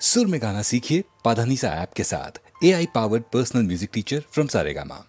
सुर में गाना सीखिए पाधानीसा ऐप के साथ। AI powered personal music teacher from Saregama.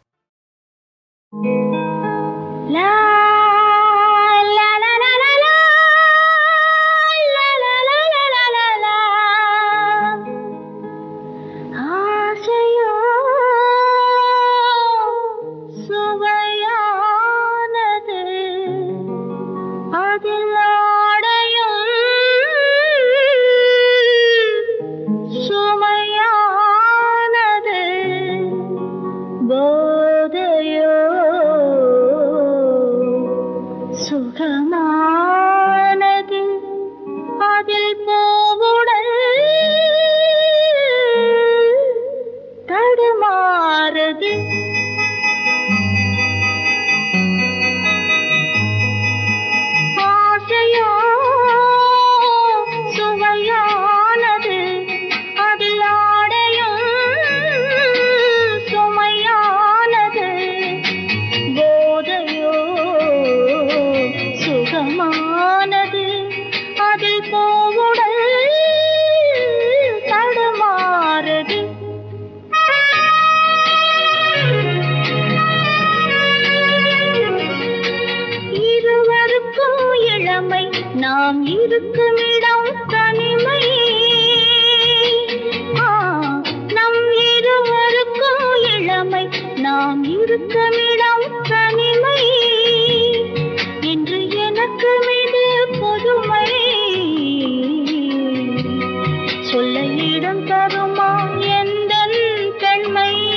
நாம் இருக்குமிடம் தனிமை, நம் இருவருக்கும் இளமை, நாம் இருக்குமிடம் தனிமை என்று எனக்கு மீது பொதுமை சொல்ல இடம் தருமா எந்தன் பெண்மை.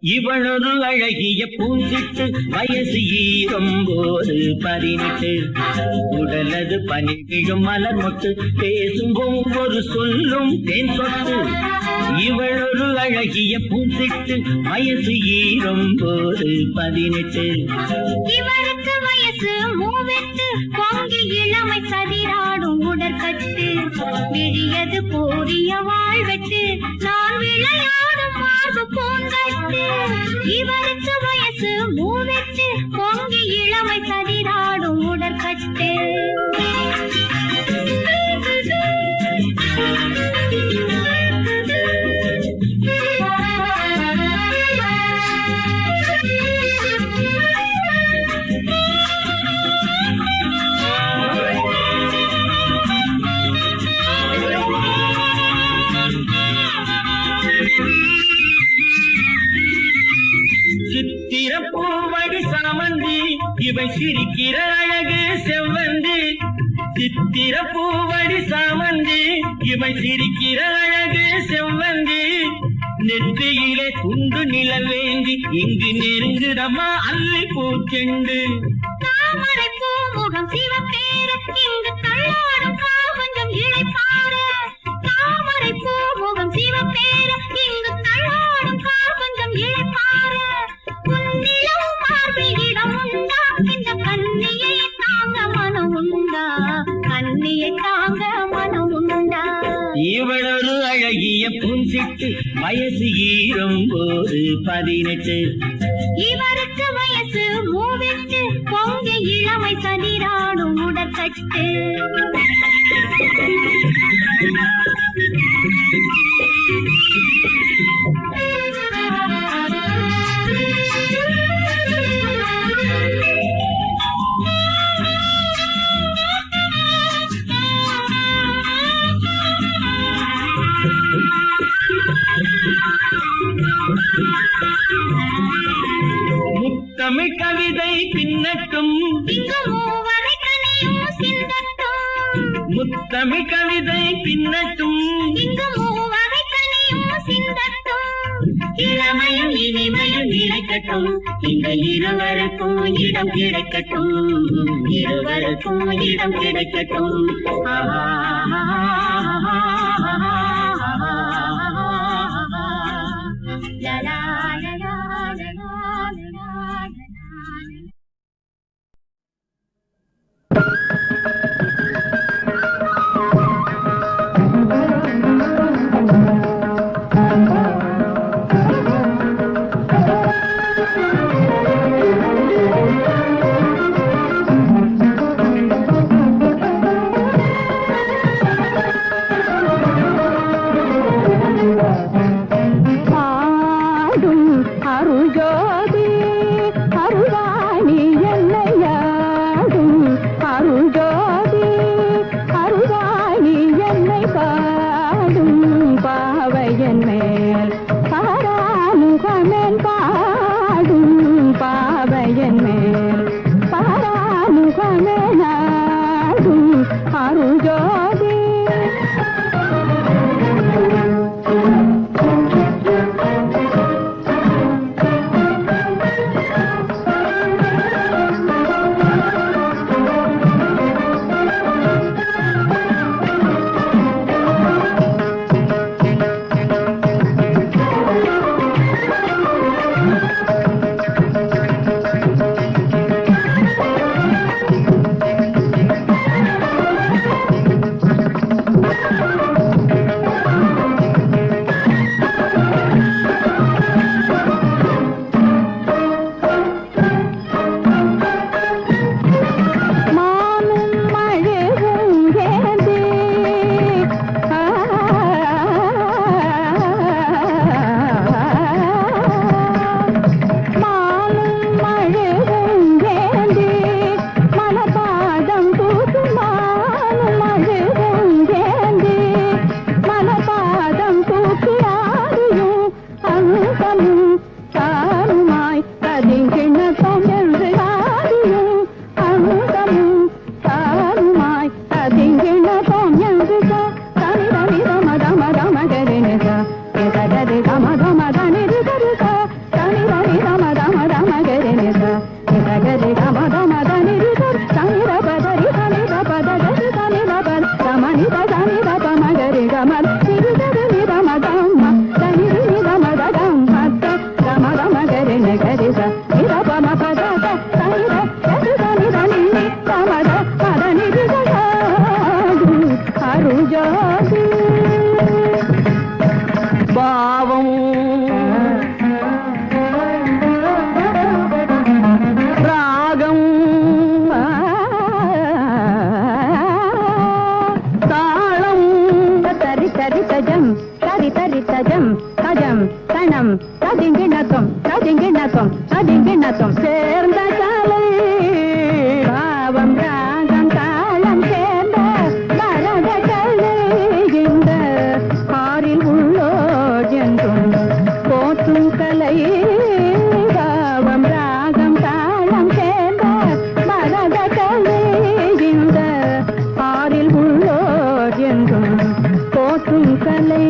இவளொரு அழகிய பூஞ்சிட்டு வயசு 29 18 உடலது பனி விழும் மலர் மொட்டு பேசும் ஒவ்வொரு சொல்லும் தேன் சொட்டு இவளொரு அழகிய பூஞ்சிட்டு வயசு 29 18 இவருக்கு வயசு 38 பொங்கி இளமை சதிராடும் உடற்கட்டு விழியது போரிய வாழ்வெட்டு நான் விளையாடும் மார்பு பூங்கட்டு இவருக்கு வயசு 38 பொங்கி இளமை சதிராடும் உடற்கட்டு சித்திரப்பூவடி சாமந்தி இவை சிரிக்கிற அழகு செவ்வந்தி சித்திரப்பூவடி சாமந்தி இவை சிரிக்கிற அழகு செவ்வந்தி நெற்றியிலே துண்டு நிலவேந்தி இங்கு நெருங்குதமா அல்லி பூச்செண்டு தாமரை பூமுகம் சிவப்பேர இங்கு தள்ளாடும் காவஞ்சம் இழைப்பார தாமரை பூமுகம் சிவப்பேர இங்கு தள்ளாடும் காவஞ்சம் இழைப்பார உன்னிலம் மார்பில் இடம் உண்டா இந்த கண்ணியை தாங்க மனம் உண்டா கண்ணியை தாங்க மனம் உண்டா இவளொரு அழகிய பூஞ்சிட்டு வயசு 29 18 இவருக்கு வயசு 38 பொங்கி இளமை சதிராடும் உடற்கட்டு முத்தமிழ் கவிதை பின்னட்டும் இங்கு மூவரை கனியும் சிந்தட்டும் முத்தமிழ் கவிதை பின்னட்டும் இங்கு மூவரை கனியும் சிந்தட்டும் இளமையும் இனிமையும் நினைக்கட்டும் இந்த இருவருக்கும் இடம் கிடைக்கட்டும் இருவருக்கும் இடம் கிடைக்கட்டும் லலா லலா லலா லலா லலா கிணத்தும் அடி கிணத்தும் சேர்ந்த கலை பாவம் ராகம் தாளம் சேர்ந்த மரத கலை இந்த ஆறில் உள்ளோ என்றும் போற்றும் கலை பாவம் ராகம் தாளம் சேர்ந்த மரத கலை இந்த ஆறில் உள்ளோ என்றும் போற்றும் கலை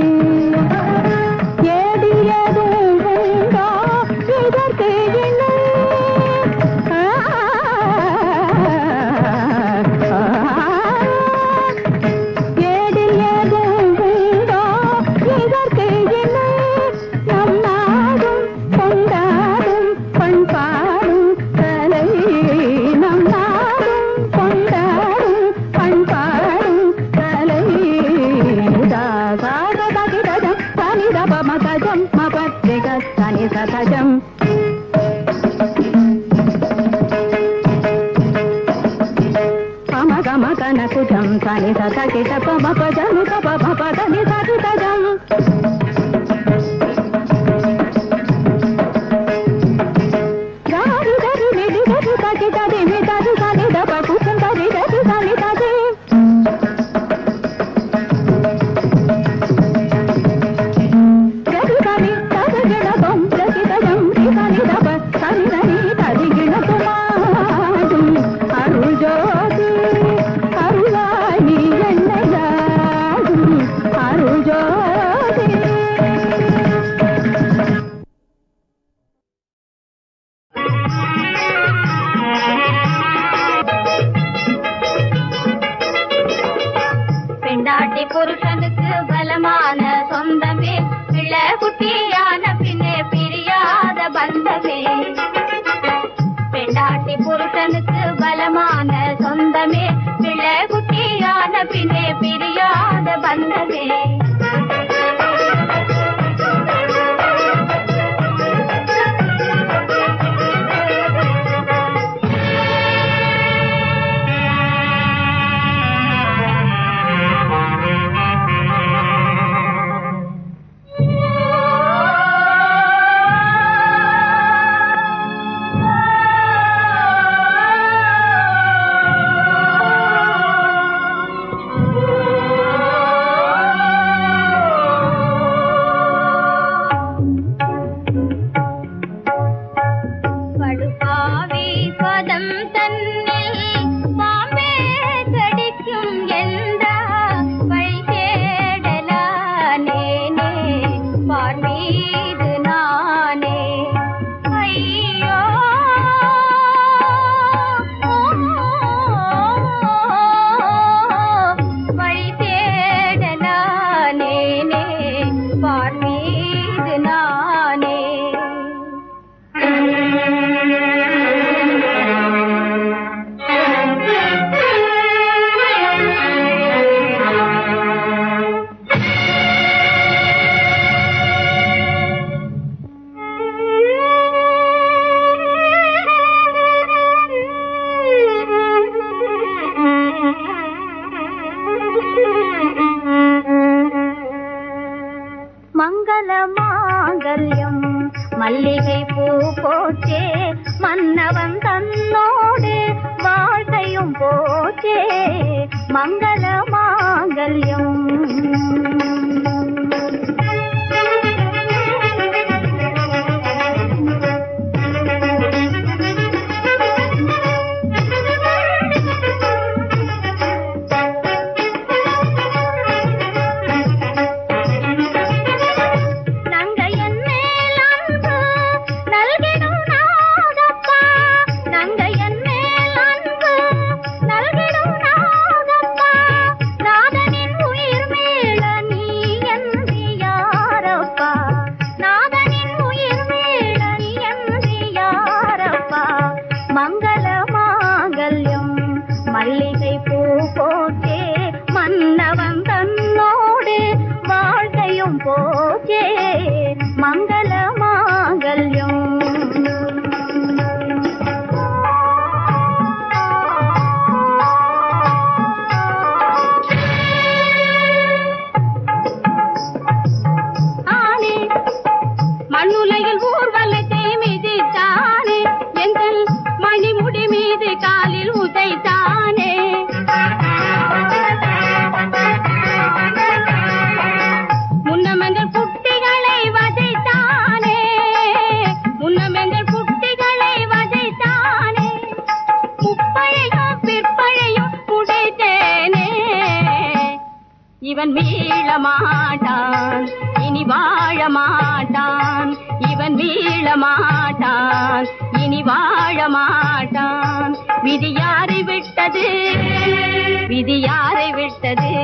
நீ இவன் மீள மாட்டான், இனி வாழ மாட்டான். இவன் மீள மாட்டான், இனி வாழ மாட்டான். விதி யாரை விட்டது, விதி யாரை விட்டது?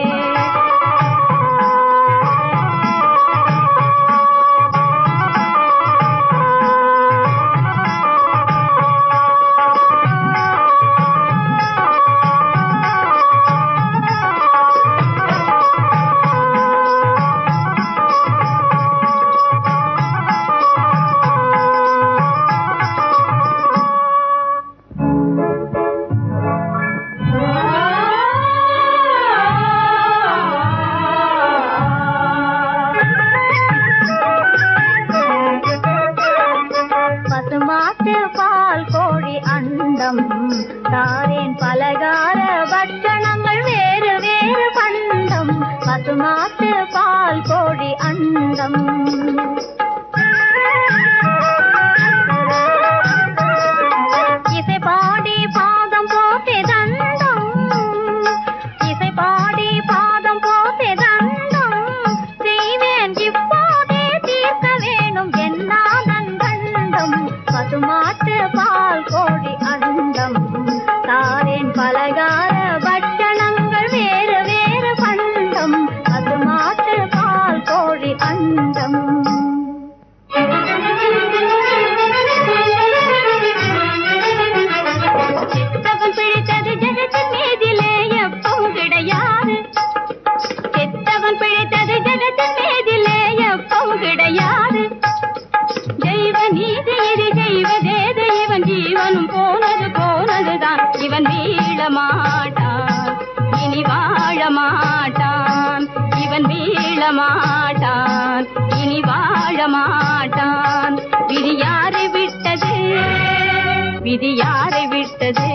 பசுமாட்டு பால் கோழி அண்டம் தாரேன் பலகார பட்சணங்கள் வேறு வேறு பண்டம். பசுமாட்டு பால் கோழி அண்டம் இசை பாடி பாதம் போட்டே தண்டம், இசை பாடி பாதம் போட்டே தண்டம். செய்வேன் இப்போதே தீர்க்க வேணும் என்னாதன் கண்டம். பசுமாட்டு பால் கோழி அண்டம் தாரேன் பலகார பட்சணங்கள் வேறு வேறு பண்டம். பசுமாட்டு பால் கோழி அண்டம். செத்தவன் பிழைத்தது ஜகத்தின் மீதிலே எப்பவும் கிடையாது. செத்தவன் பிழைத்தது ஜகத்தின் மீதிலே எப்பவும் கிடையாது. தெய்வ நீதி இது செய்வதேது, இவன் ஜீவனும் போனது போனதுதான். இவன் மீள மாட்டான், இனி வாழ மாட்டான். இவன் மீள மாட்டான், இனி வாழ மாட்டான். விதி யாரை விட்டது, விதி யாரை விட்டது?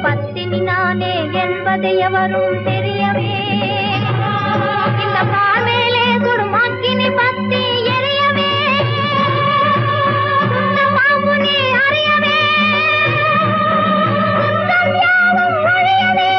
பத்தினி நானே என்பதை எவரும் தெரியவே, இந்த பார்வையிலே குடுமாக்கினி பத்தி எரியவே, மாமுனி அறியவே, துன்பம் யாவும் ஒழியவே.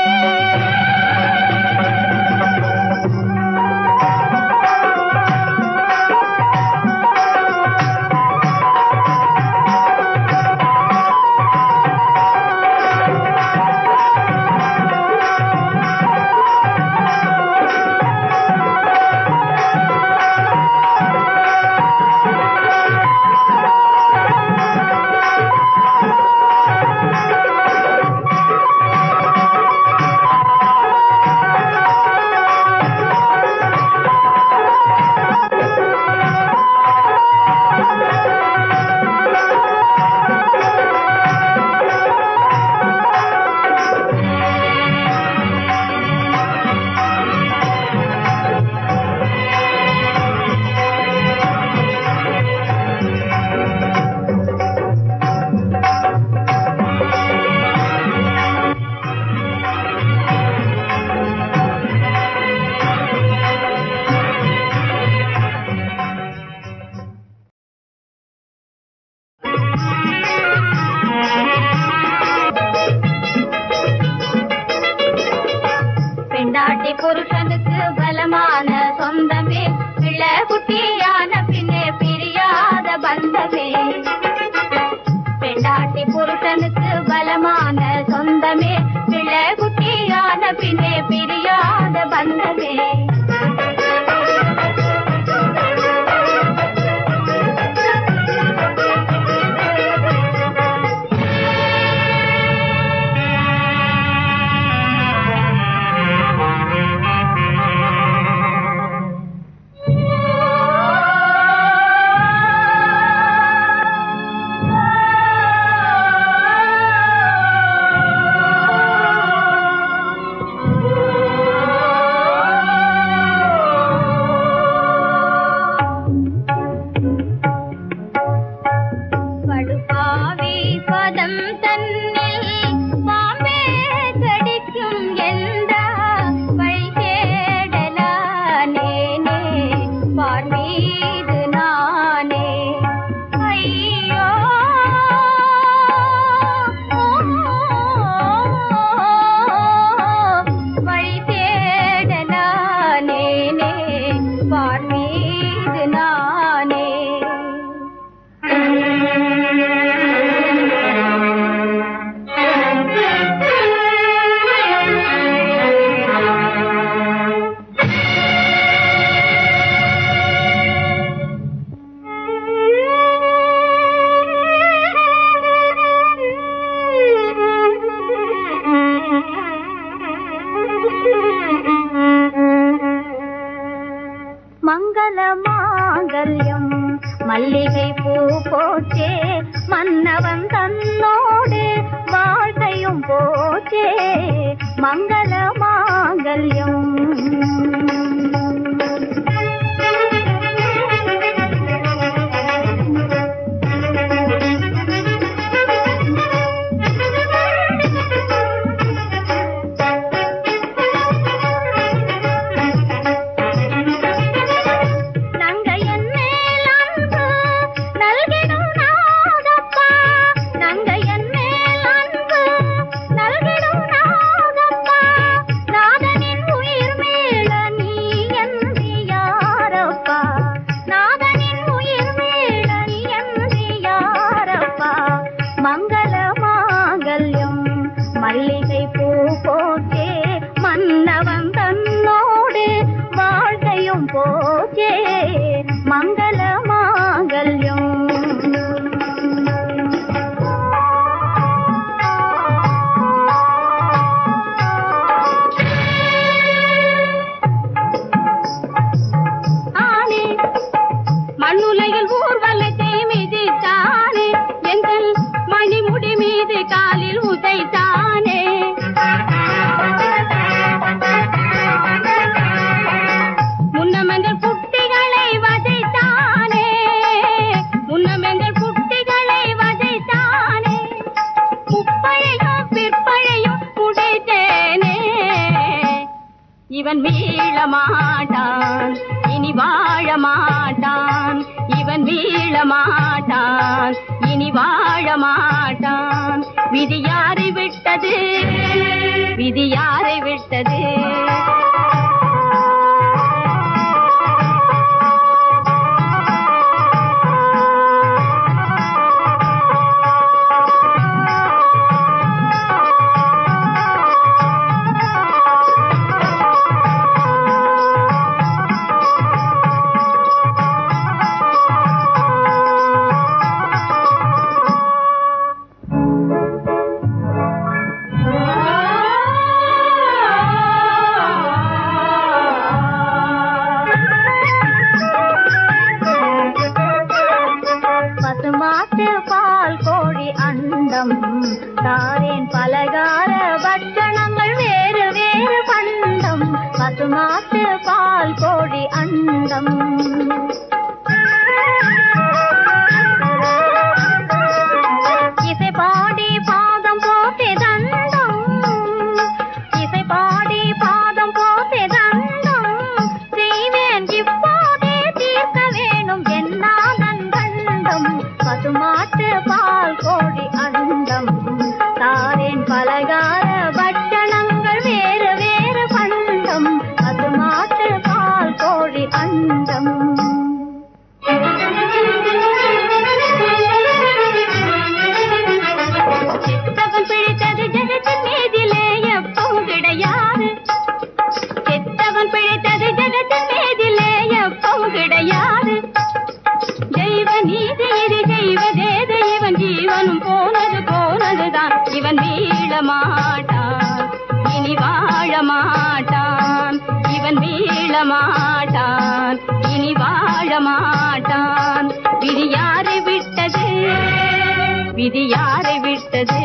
மாங்கல்யம் மல்லிகை பூ போச்சே மன்னவன் தன்னோடு வாழ்க்கையும் போச்சே மங்கள மாங்கல்யம். மல்லிகை பூ போச்சே மன்னவன் தன்னோடு வாழ்க்கையும் போச்சே மங்கள மாங்கல்யம். ஆனே மண்ணுலகில் ஊர்வலத்தை மிதித்தானே எங்கள் மணிமுடி மீது காலில் உதைத்தானே முன்னமெங்கள் குட்டிகளை வதைத்தானே முன்னமெங்கள் குட்டிகளை வதைத்தானே முப்பழையும் பிற்பழையும் உடைத்தேனே இவன் மீள மாட்டான் இனி வாழ மாட்டான் இவன் மீள மாட்டான் இனி வாழ மாட்டான். விதி யாரை விட்டது விதி யாரை விட்டது மாட்டு பால் கோழி அண்டம் தாரேன் பலகார பட்சணங்கள் வேறு வேறு பண்டம் பசுமாட்டு பால் கோழி அண்டம். இசை பாடி பாதம் போட்டே தண்டம் இசை பாடி பாதம் போட்டே தண்டம் செய்வேன் இப்போதே தீர்க்க வேணும் என்னாதன் கண்டம் பசுமாட்டு பால் கோழி அண்டம் தாரேன் பலகார பட்சணங்கள் வேறு வேறு பண்டம் பசுமாட்டு பால் கோழி அண்டம். சித்தவன் பிழைத்தது ஜகத்தின் மீதிலே எப்பவும் கிடையாது சித்தவன் பிழைத்தது ஜகத்தின் மீதிலே எப்பவும் கிடையாது. தெய்வ நீதி இது செய்வதேது இவன் ஜீவனும் போனது போனதுதான் இவன் மீள மாட்டான் இனி வாழ மாட்டான் இவன் மீள மாட்டான் இனி வாழ மாட்டான். விதி யாரை விட்டது விதி யாரை விட்டது